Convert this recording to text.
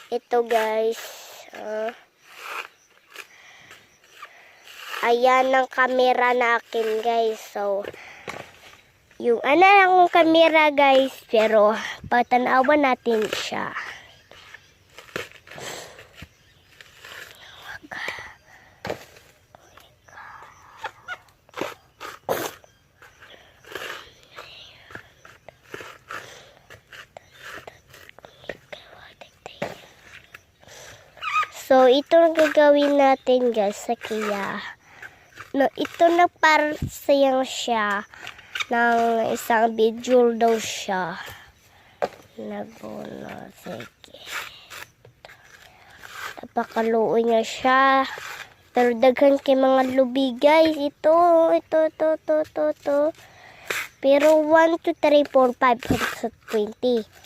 ito guys. Ayan ang camera nakin guys. So, yung ang camera guys. Pero, patanawan natin siya. So, ito ang gagawin natin guys sa Kia. No, ito na para sayang siya ng isang video daw siya. Nagulo. Sige. Napakaluoy niya siya. Pero daghan kay mga lubi guys. Ito. Pero 1, 2, 3, 4, 5, 6, 20.